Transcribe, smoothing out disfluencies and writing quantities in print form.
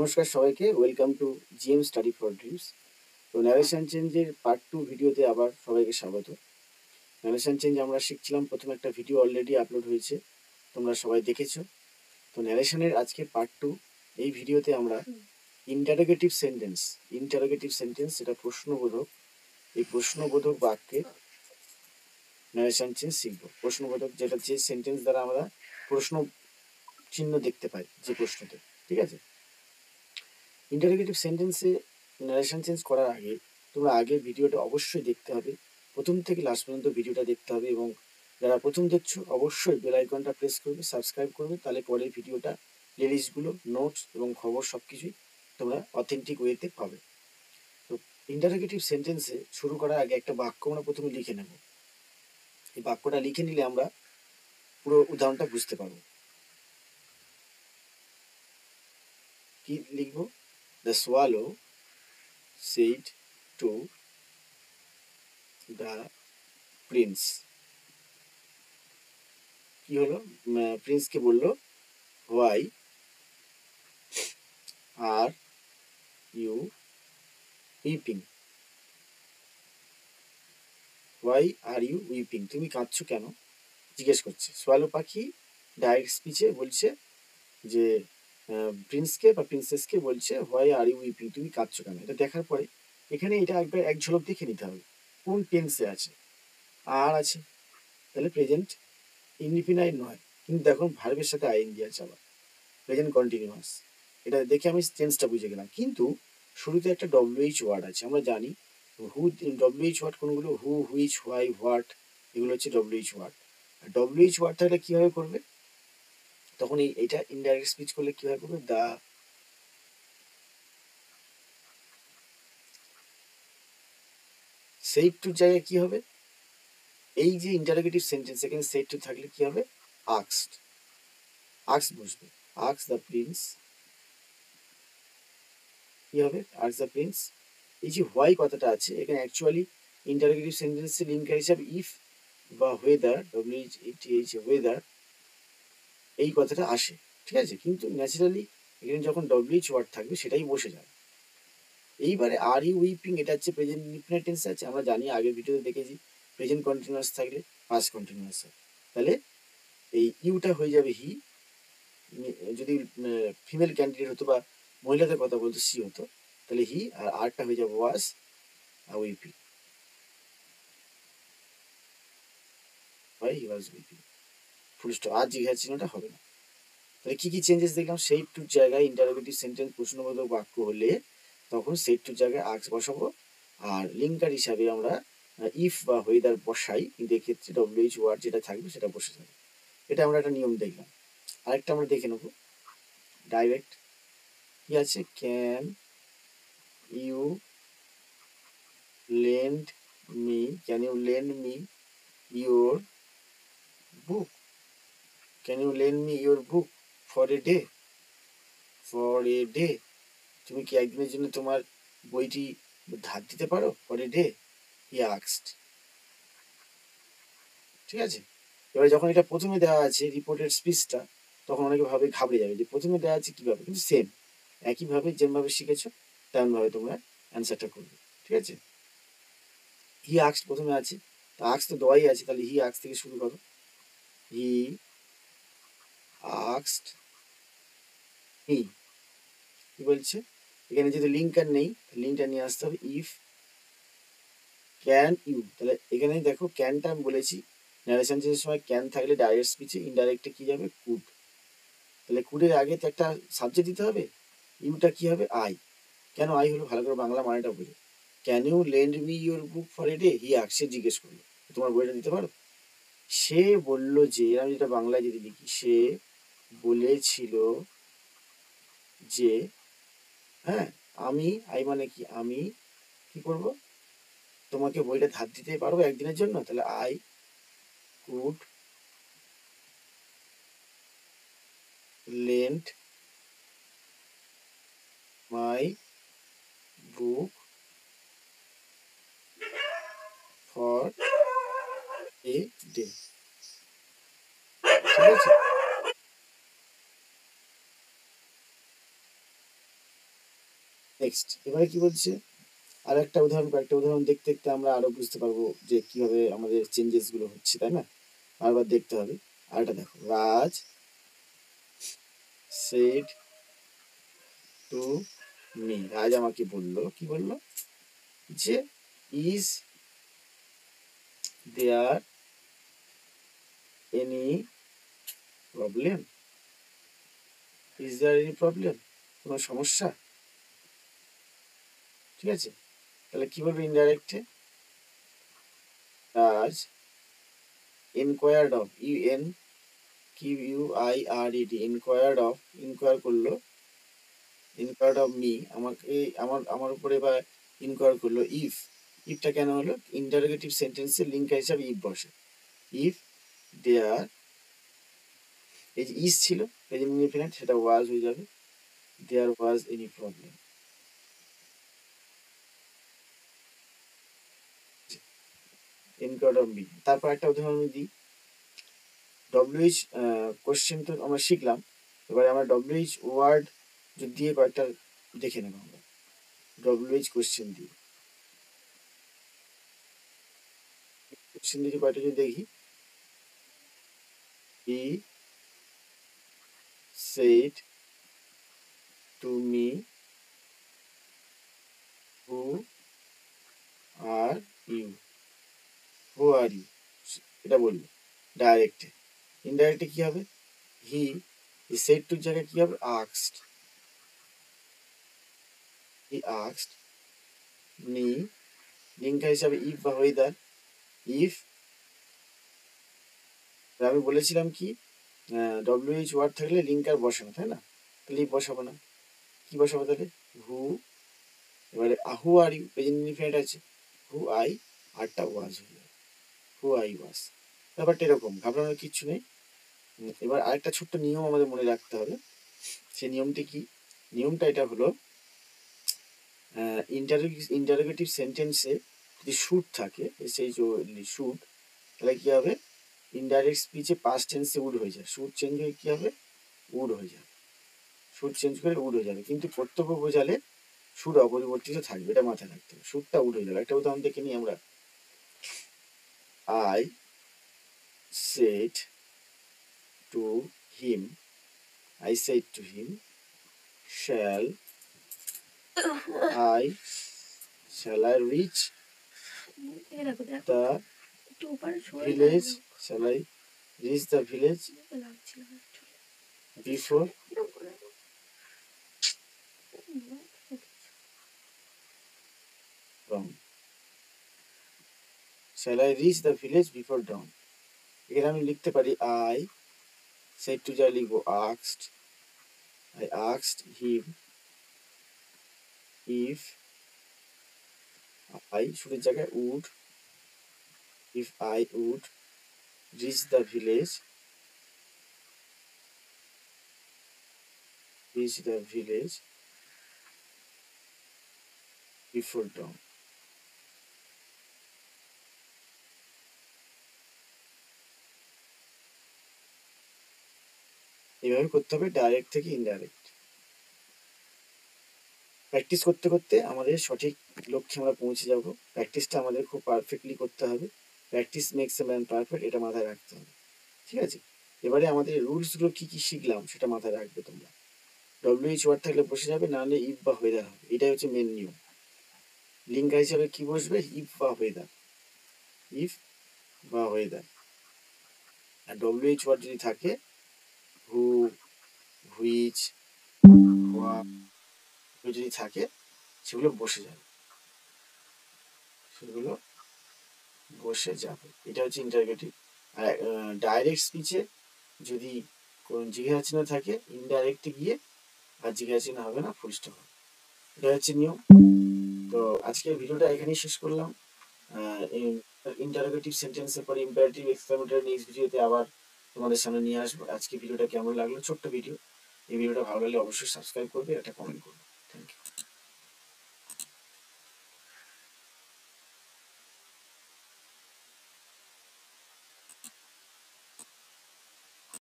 নমস্কার সবাইকে, welcome to GM study for dreams. তো ন্যারেশন চেঞ্জের পার্ট 2 ভিডিওতে আবার সবাইকে স্বাগত। ন্যারেশন চেঞ্জ আমরা শিখছিলাম, প্রথমে একটা ভিডিও অলরেডি আপলোড হয়েছে, তোমরা সবাই দেখেছো। তো ন্যারেশনের আজকে পার্ট 2, এই ভিডিওতে আমরা ইন্টারোগেটিভ সেন্টেন্স এটা প্রশ্নবোধক, এই প্রশ্নবোধক বাক্যে ন্যারেশন চেঞ্জ শিখবো। প্রশ্নবোধক যেটা, যে সেন্টেন্স দ্বারা আমরা প্রশ্ন চিহ্ন দেখতে পাই যে প্রশ্নতে, ঠিক আছে। ইন্টারোগেটিভ সেন্টেন্সে ন্যারেশন চেঞ্জ করার আগে তোমরা আগের ভিডিওটা অবশ্যই দেখতে হবে, প্রথম থেকে লাস্ট পর্যন্ত ভিডিওটা দেখতে হবে, এবং যারা প্রথম দেখছো অবশ্যই বেল আইকনটা প্রেস করবে, সাবস্ক্রাইব করবে, তাহলে পরের ভিডিওটা প্লেলিস্টগুলো, নোটস এবং খবর সব কিছুই তোমরা অথেন্টিক ওয়েতে পাবে। তো ইন্টারোগেটিভ সেন্টেন্সে শুরু করার আগে একটা বাক্য আমরা প্রথমে লিখে নেব। এই বাক্যটা লিখে নিলে আমরা পুরো উদাহরণটা বুঝতে পারবো। কি লিখবো? The swallow said to the prince. কি হলো? প্রিন্সকে বলল, why are you weeping, why are you weeping, তুমি কাঁদছো কেন, জিজ্ঞেস করছে। সোয়ালো পাখি ডাইরেক্ট স্পিচে বলছে যে প্রিন্সকে বা প্রিন্সেসকে বলছে, হোয়াই আর ইউ উইপিং, তুমি কাঁদছো কেন। এটা দেখার পরে এখানে এটা একবার এক ঝলক দেখে নিতে হবে কোন টেন্সে আছে। আর আছে, তাহলে প্রেজেন্ট ইনডিফিনাইট নয়, কিন্তু দেখুন ভার্বের সাথে আইএনজি আছে, আবার প্রেজেন্ট কন্টিনিউয়াস। এটা দেখে আমি টেন্সটা বুঝে গেলাম, কিন্তু শুরুতে একটা ডব্লিউএইচ ওয়ার্ড আছে। আমরা জানি হু, ডব্লিউএইচ ওয়ার্ড কোনগুলো? হু, হুইচ, হোয়াই, হোয়াট, এগুলো হচ্ছে ডব্লিউএইচ ওয়ার্ড। আর ডব্লিউএইচ ওয়ার্ড থাকলে কীভাবে করবে? তখন এইটা ইনডাইরেক্ট স্পিচ করলে কীভাবে করবে? দা, সেড টুর জায়গায় কী হবে? এই যে ইন্টারোগেটিভ সেন্টেন্স, এখানে সেড টু থাকলে কী হবে? আক্সড, আক্স বসবে। আক্স দ্য প্রিন্স, কী হবে? আক্স দ্য প্রিন্স। এই যে হোয়াই কথাটা আছে, এখানে অ্যাকচুয়ালি ইন্টারোগেটিভ সেন্টেন্সের লিঙ্কার হিসাবে ইফ বা ওয়েদার, ডব্লিউএইচ ওয়েদার, এই কথাটা আসে, ঠিক আছে। কিন্তু ন্যাচারালি এখানে যখন ডব্লিউএইচ ওয়ার্ড থাকবে সেটাই বসে যাবে। এইবারে আর ইউ উইপিং, এটা হচ্ছে প্রেজেন্ট ইনডিফিনিট টেন্স আছে। আমরা জানি, আগের ভিডিওতে দেখেছি, প্রেজেন্ট কন্টিনিউয়াস থাকলে পাস্ট কন্টিনিউয়াস হয়। তাহলে এই ইউটা হয়ে যাবে হি, যদি ফিমেল ক্যান্ডিডেট হতো বা মহিলাদের কথা বলতো সি হতো, তাহলে হি, আর আরটা হয়ে যাবে ওয়াজ আর weeping, he was weeping, full stop, আর জিজ্ঞাসা চিহ্নটা হবে না। তাহলে কি কি চেঞ্জেস দেখলাম? সেড টুর জায়গায় ইন্টারোগেটিভ সেন্টেন্স প্রশ্নবোধক বাক্য হলে তখন সেড টুর জায়গায় আক্স বসাবো, আর লিঙ্কার হিসাবে আমরা ইফ বা ওয়েদার বসাই, কিন্তু এক্ষেত্রে ডব্লিউএইচ ওয়ার্ড যেটা থাকবে সেটা বসে যাবে। এটা আমরা একটা নিয়ম দেখলাম। আরেকটা আমরা দেখে নেবো ডাইরেক্ট। কি আছে? Can you lend me, can you lend me your book, can you lend me your book for a day, for a day, তুমি কি একদিনের জন্য তোমার বইটি ধার দিতে পারো? For a day, he asked, ঠিক আছে। এবার যখন এটা প্রথমে দেওয়া আছে রিপোর্টের স্পিচটা, তখন অনেকে ভাবে, ঘাবড়ে যাবে যে প্রথমে দেওয়া আছে কীভাবে, কিন্তু সেম একইভাবে যেমনভাবে শিখেছো তেমনভাবে তোমরা অ্যান্সারটা করবে, ঠিক আছে। হি আস্কড প্রথমে আছে, আক্স তো দেওয়াই আছে, তাহলে হি আক্স থেকে শুরু করো। হি আস্কড মি, কি বলছে? এখানে যদি লিঙ্কার নেই, লিঙ্কটা নিয়ে আসতে হবে। ইফ ক্যান ইউ, তাহলে এখানে দেখো ক্যানটা আমি বলেছি, ন্যারেশন চেঞ্জের সময় ক্যান থাকলে ডাইরেক্ট স্পিচে ইনডাইরেক্টে কি যাবে? কুড। তাহলে কুডের আগে তো একটা সাবজেক্ট দিতে হবে, ইউটা কি হবে? আই। কেন আই হলো? ভালো করে বাংলা মানেটা বোঝো। Can you lend me your book for a day, he asked, সে জিজ্ঞেস করলো তোমার বইটা দিতে পারো। সে বলল যে, আমি যেটা বাংলায় যদি লিখি, সে বলেছিল যে, হ্যাঁ, আমি, আই মানে কি? আমি কি করব? তোমাকে বইটা ধার দিতে পারবো একদিনের জন্য, তাহলে I could lend my book for a day, ঠিক আছে। নেক্সট এবারে কি বলছে, আর একটা উদাহরণ, কয়েকটা উদাহরণ দেখতে দেখতে আমরা আরো বুঝতে পারবো যে কিভাবে আমাদের চেঞ্জেস গুলো হচ্ছে, তাই না? বারবার দেখতে হবে। আর এটা দেখো, Raj said to me, Raj আমাকে বললো, কি বললো, যে is there any problem, is there any problem, কোনো সমস্যা, ঠিক আছে? তাহলে কি বলবো ইনডাইরেক্টে, রাজ ইনকোয়ার্ড অফ, ইউএন QUIRED, ইনকোয়ার্ড অফ, ইনকোয়ার করলো, ইনকোয়ার্ড অফ মি, আমাকে, আমার উপরে বা ইনকোয়ার করলো, ইফ, ইফটা কেন হলো, ইন্টারোগেটিভ সেন্টেন্সের লিঙ্কার হিসাবে ইফ বসে, ইফ দেয়ার, এই যে ইজ ছিল প্রেজেন্ট ইনডিফিনিট, সেটা ওয়াজ হয়ে যাবে, there was any problem, enquired of me. তারপর একটা উদাহরণ আমি দিই, ডব্লিউএইচ কোশ্চেন তো আমরা শিখলাম, এবারে আমরা ডব্লিউএইচ ওয়ার্ড যদি দিয়ে কয়েকটা দেখে নেব আমরা, ডব্লিউএইচ কোশ্চেন দিয়ে, কোশ্চেন দিয়ে কয়েকটা যদি দেখি, হি said to me, who are you, who are you, এটা বললো ডাইরেক্টে। ইনডাইরেক্টে কি হবে, হি said to জায়গায় কি হবে, asked, he asked me, linker হিসাবে ইফ বা ওয়েদার, ইফ, আমি বলেছিলাম কি ডব্লিউএইচ ওয়ার্ড থাকলে লিঙ্কার বসানো, তাই না? তাহলে ইফ বসাবো না, কি বসাবো তাহলে, হু, এবারে হু আর ইউ প্রেজেন্ট ইনডিফিনিট আছে, হু আই, আরটা ওয়াজ হয়ে যাবে, হু আই ওয়াজ। ব্যাপারটা এরকম, ঘাবড়ানোর কিচ্ছু নেই। এবার আরেকটা ছোট্ট নিয়ম আমাদের মনে রাখতে হবে, সেই নিয়মটি কি, নিয়মটা এটা হলো, ইন্টারোগেটিভ সেন্টেন্সে যদি শুড থাকে, সেই যে শুড, তাহলে কি হবে, ইনডাইরেক্ট স্পিচে পাস্ট টেন্সে উড হয়ে যায়, শুড চেঞ্জ হয়ে কি হবে, উড হয়ে যাবে, শুড চেঞ্জ করে উড হয়ে যাবে, কিন্তু কর্তব্য বোঝালে শুড অপরিবর্তিত থাকবে, এটা মাথায় রাখতে হবে, শুডটা উড হয়ে যাবে। একটা উদাহরণ দেখে নিই আমরা, I said to him, I said to him, shall I reach the village, shall I reach the village before dawn, shall I reach the village before dawn, এখানে আমি লিখতে পারি I said to যা লিখবো asked, I asked him if I শুরুর জায়গায় would, if I would reach the village before dawn, এইভাবে করতে হবে, ডাইরেক্ট থেকে ইনডাইরেক্ট। প্র্যাকটিস করতে করতে আমাদের সঠিক লক্ষ্যে আমরা পৌঁছে যাব। প্র্যাকটিসটা আমাদের খুব পারফেক্টলি করতে হবে, practice makes a man perfect, এটা মাথায় রাখতে হবে, ঠিক আছে? এবারে আমাদের রুলসগুলো কি কি শিখলাম সেটা মাথায় রাখবে তোমরা। ডব্লিউএইচ ওয়ার্ড থাকলে বসে যাবে, নাহলে ইফ বা ওয়েদার হবে, এটাই হচ্ছে মেন নিয়ম। লিঙ্কার হিসাবে কি বসবে, ইফ বা ওয়েদার, ইফ বা ওয়েদার। আর ডব্লিউএইচ ওয়ার্ড যদি থাকে, হু, হুইচ, যদি থাকে, সেগুলো বসে যাবে, সেগুলো বসে যাবে, এটা হচ্ছে ইন্টারগেটিভ। আর ডাইরেক্ট স্পিচে যদি কোন জিজ্ঞাসা চিহ্ন থাকে, ইনডাইরেক্টে গিয়ে আর জিজ্ঞাসা চিহ্ন হবে না, ফুল স্টপ হবে, এটা হচ্ছে নিয়ম। তো আজকের ভিডিওটা এখানেই শেষ করলাম। ইন্টারোগেটিভ সেন্টেন্সের পরে ইম্পারেটিভ এক্সক্লেমেটরি নেক্সট ভিডিওতে আবার তোমাদের সামনে নিয়ে আসবো। আজকে ভিডিওটা কেমন লাগলো, ছোট্ট ভিডিও, এই ভিডিওটা ভালো লাগলে অবশ্যই সাবস্ক্রাইব করবে, একটা কমেন্ট করবে। Thank you.